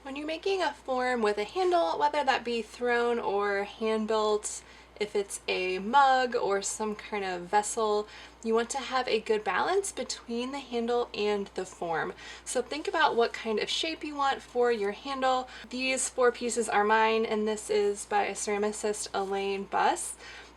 When you're making a form with a handle, whether that be thrown or hand-built, if it's a mug or some kind of vessel, you want to have a good balance between the handle and the form. So think about what kind of shape you want for your handle. These 4 pieces are mine, and this is by a ceramicist, Elaine Buss.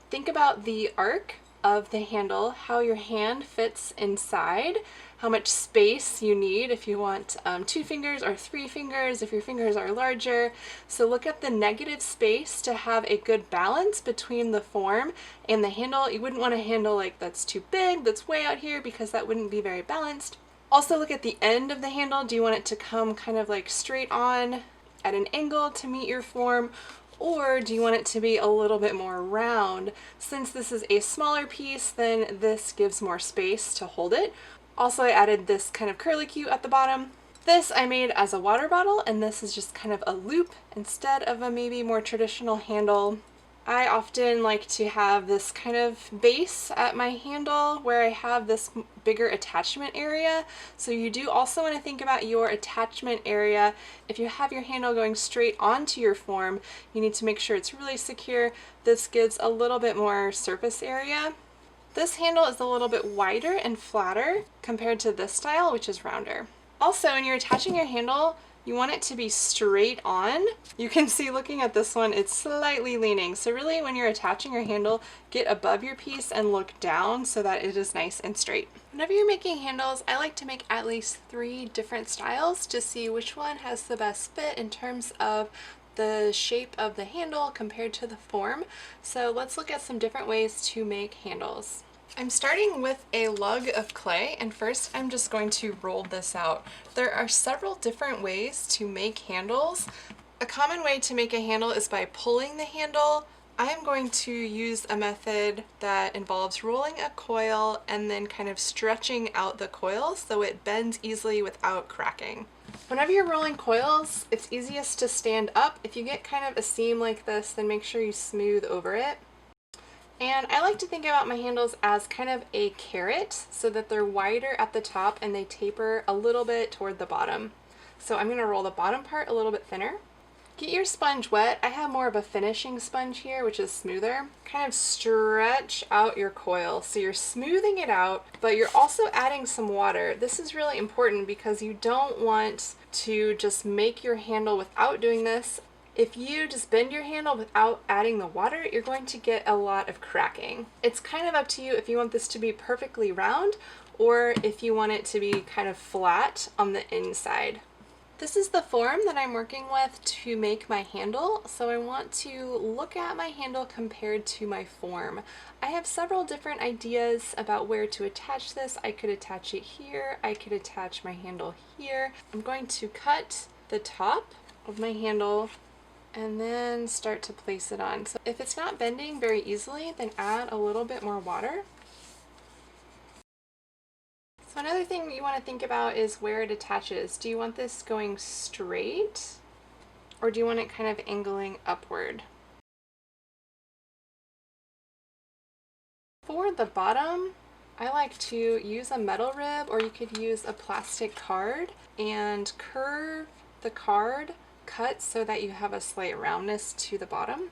Think about the arc of the handle, how your hand fits inside, how much space you need if you want 2 fingers or 3 fingers, if your fingers are larger. So look at the negative space to have a good balance between the form and the handle. You wouldn't want a handle like that's too big, that's way out here, because that wouldn't be very balanced. Also look at the end of the handle. Do you want it to come kind of like straight on at an angle to meet your form? Or do you want it to be a little bit more round? Since this is a smaller piece, then this gives more space to hold it. Also, I added this kind of curlicue at the bottom. This I made as a water bottle, and this is just kind of a loop instead of a maybe more traditional handle. I often like to have this kind of base at my handle where I have this bigger attachment area. So you do also want to think about your attachment area. If you have your handle going straight onto your form, you need to make sure it's really secure. This gives a little bit more surface area. This handle is a little bit wider and flatter compared to this style, which is rounder. Also, when you're attaching your handle, you want it to be straight on. You can see looking at this one, it's slightly leaning. So really when you're attaching your handle, get above your piece and look down so that it is nice and straight. Whenever you're making handles, I like to make at least 3 different styles to see which one has the best fit in terms of the shape of the handle compared to the form. So let's look at some different ways to make handles. I'm starting with a lug of clay, and first I'm just going to roll this out. There are several different ways to make handles. A common way to make a handle is by pulling the handle. I am going to use a method that involves rolling a coil and then kind of stretching out the coil so it bends easily without cracking. Whenever you're rolling coils, it's easiest to stand up. If you get kind of a seam like this, then make sure you smooth over it. And I like to think about my handles as kind of a carrot so that they're wider at the top and they taper a little bit toward the bottom. So I'm going to roll the bottom part a little bit thinner. Get your sponge wet. I have more of a finishing sponge here, which is smoother. Kind of stretch out your coil. So you're smoothing it out, but you're also adding some water. This is really important because you don't want to just make your handle without doing this. If you just bend your handle without adding the water, you're going to get a lot of cracking. It's kind of up to you if you want this to be perfectly round or if you want it to be kind of flat on the inside. This is the form that I'm working with to make my handle, so I want to look at my handle compared to my form. I have several different ideas about where to attach this. I could attach it here, I could attach my handle here. I'm going to cut the top of my handle and then start to place it on. So if it's not bending very easily, then add a little bit more water. So another thing you want to think about is where it attaches. Do you want this going straight or do you want it kind of angling upward? For the bottom, I like to use a metal rib, or you could use a plastic card and curve the card, cut so that you have a slight roundness to the bottom.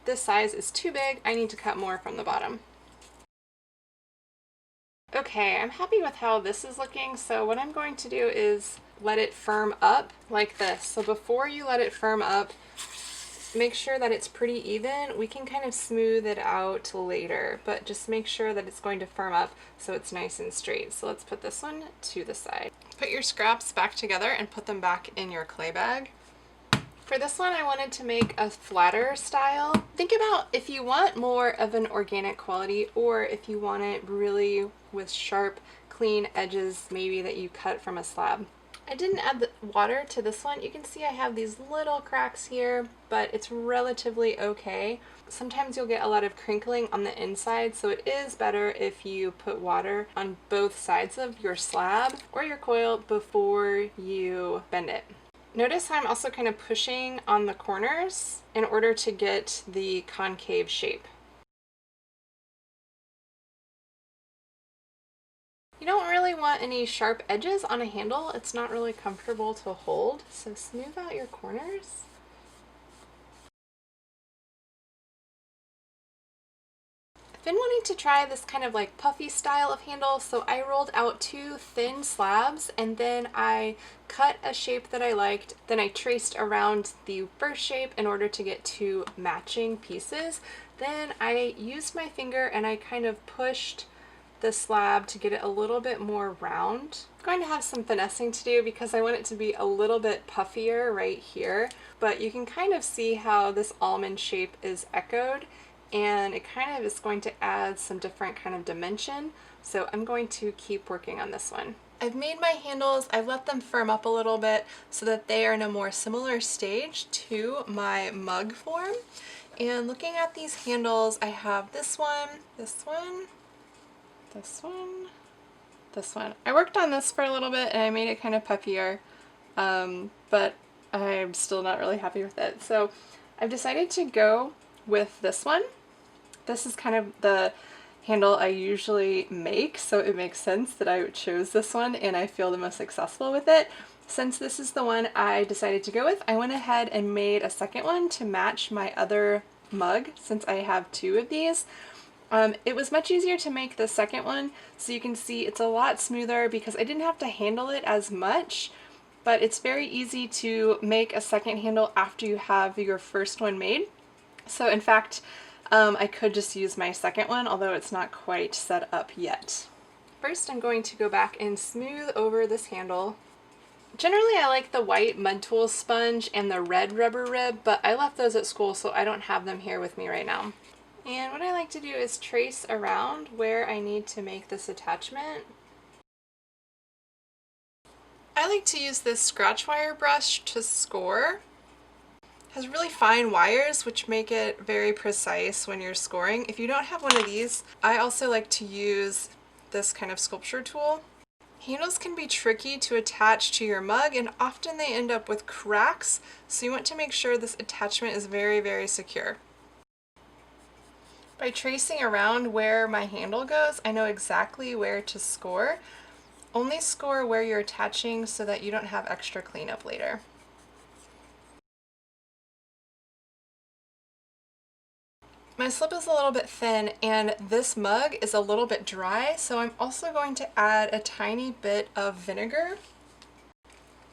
This size is too big, I need to cut more from the bottom. Okay, I'm happy with how this is looking, so what I'm going to do is let it firm up like this. So before you let it firm up, make sure that it's pretty even. We can kind of smooth it out later, but just make sure that it's going to firm up so it's nice and straight. So let's put this one to the side. Put your scraps back together and put them back in your clay bag. For this one, I wanted to make a flatter style. Think about if you want more of an organic quality or if you want it really with sharp, clean edges, maybe that you cut from a slab. I didn't add the water to this one. You can see I have these little cracks here, but it's relatively okay. Sometimes you'll get a lot of crinkling on the inside, so it is better if you put water on both sides of your slab or your coil before you bend it. Notice how I'm also kind of pushing on the corners in order to get the concave shape. You don't really want any sharp edges on a handle. It's not really comfortable to hold, so smooth out your corners. I've been wanting to try this kind of like puffy style of handle, so I rolled out 2 thin slabs and then I cut a shape that I liked. Then I traced around the first shape in order to get 2 matching pieces. Then I used my finger and I kind of pushed the slab to get it a little bit more round. I'm going to have some finessing to do because I want it to be a little bit puffier right here, but you can kind of see how this almond shape is echoed, and it kind of is going to add some different kind of dimension. So I'm going to keep working on this one. I've made my handles, I've let them firm up a little bit so that they are in a more similar stage to my mug form. And looking at these handles, I have this one, this one, this one, this one. I worked on this for a little bit and I made it kind of puffier, but I'm still not really happy with it. So I've decided to go with this one. This is kind of the handle I usually make, so it makes sense that I chose this one and I feel the most successful with it. Since this is the one I decided to go with, I went ahead and made a second one to match my other mug since I have 2 of these. It was much easier to make the second one, so you can see it's a lot smoother because I didn't have to handle it as much, but it's very easy to make a second handle after you have your first one made. So in fact, I could just use my second one, although it's not quite set up yet. First, I'm going to go back and smooth over this handle. Generally, I like the white mud tool sponge and the red rubber rib, but I left those at school, so I don't have them here with me right now. And what I like to do is trace around where I need to make this attachment. I like to use this scratch wire brush to score. It has really fine wires which make it very precise when you're scoring. If you don't have one of these, I also like to use this kind of sculpture tool. Handles can be tricky to attach to your mug and often they end up with cracks, so you want to make sure this attachment is very, very secure. By tracing around where my handle goes, I know exactly where to score. Only score where you're attaching so that you don't have extra cleanup later. My slip is a little bit thin and this mug is a little bit dry, so I'm also going to add a tiny bit of vinegar.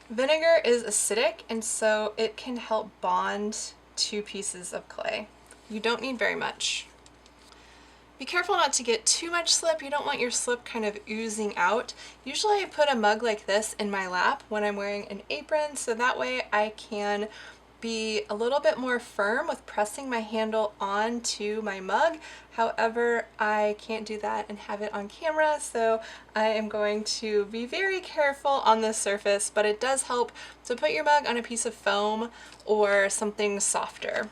Vinegar is acidic and so it can help bond 2 pieces of clay. You don't need very much. Be careful not to get too much slip. You don't want your slip kind of oozing out. Usually I put a mug like this in my lap when I'm wearing an apron, so that way I can be a little bit more firm with pressing my handle onto my mug. However, I can't do that and have it on camera, so I am going to be very careful on this surface, but it does help to put your mug on a piece of foam or something softer.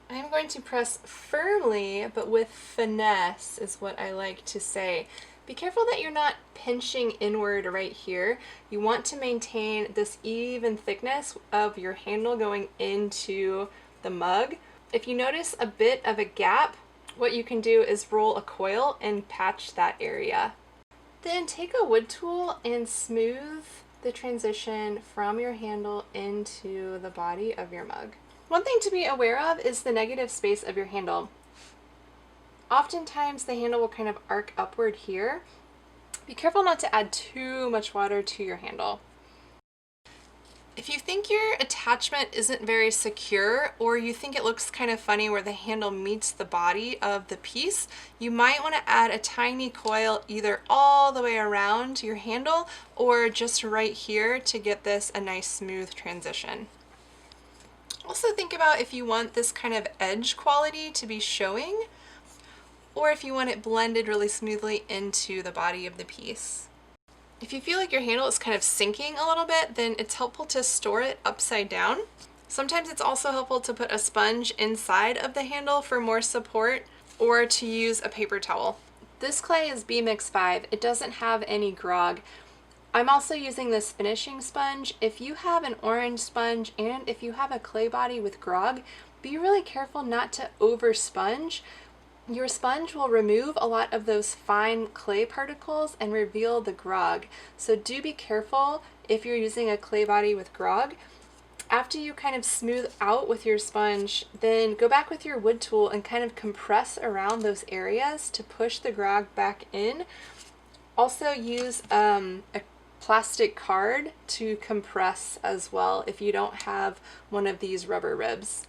I am going to press firmly, but with finesse is what I like to say. Be careful that you're not pinching inward right here. You want to maintain this even thickness of your handle going into the mug. If you notice a bit of a gap, what you can do is roll a coil and patch that area. Then take a wood tool and smooth the transition from your handle into the body of your mug. One thing to be aware of is the negative space of your handle. Oftentimes the handle will kind of arc upward here. Be careful not to add too much water to your handle. If you think your attachment isn't very secure, or you think it looks kind of funny where the handle meets the body of the piece, you might want to add a tiny coil either all the way around your handle or just right here to get this a nice smooth transition. Also think about if you want this kind of edge quality to be showing, or if you want it blended really smoothly into the body of the piece. If you feel like your handle is kind of sinking a little bit, then it's helpful to store it upside down. Sometimes it's also helpful to put a sponge inside of the handle for more support, or to use a paper towel. This clay is B-Mix 5. It doesn't have any grog. I'm also using this finishing sponge. If you have an orange sponge and if you have a clay body with grog, be really careful not to over sponge. Your sponge will remove a lot of those fine clay particles and reveal the grog. So do be careful if you're using a clay body with grog. After you kind of smooth out with your sponge, then go back with your wood tool and kind of compress around those areas to push the grog back in. Also use a plastic card to compress as well if you don't have one of these rubber ribs.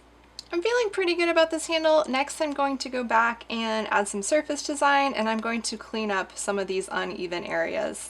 I'm feeling pretty good about this handle. Next, I'm going to go back and add some surface design, and I'm going to clean up some of these uneven areas.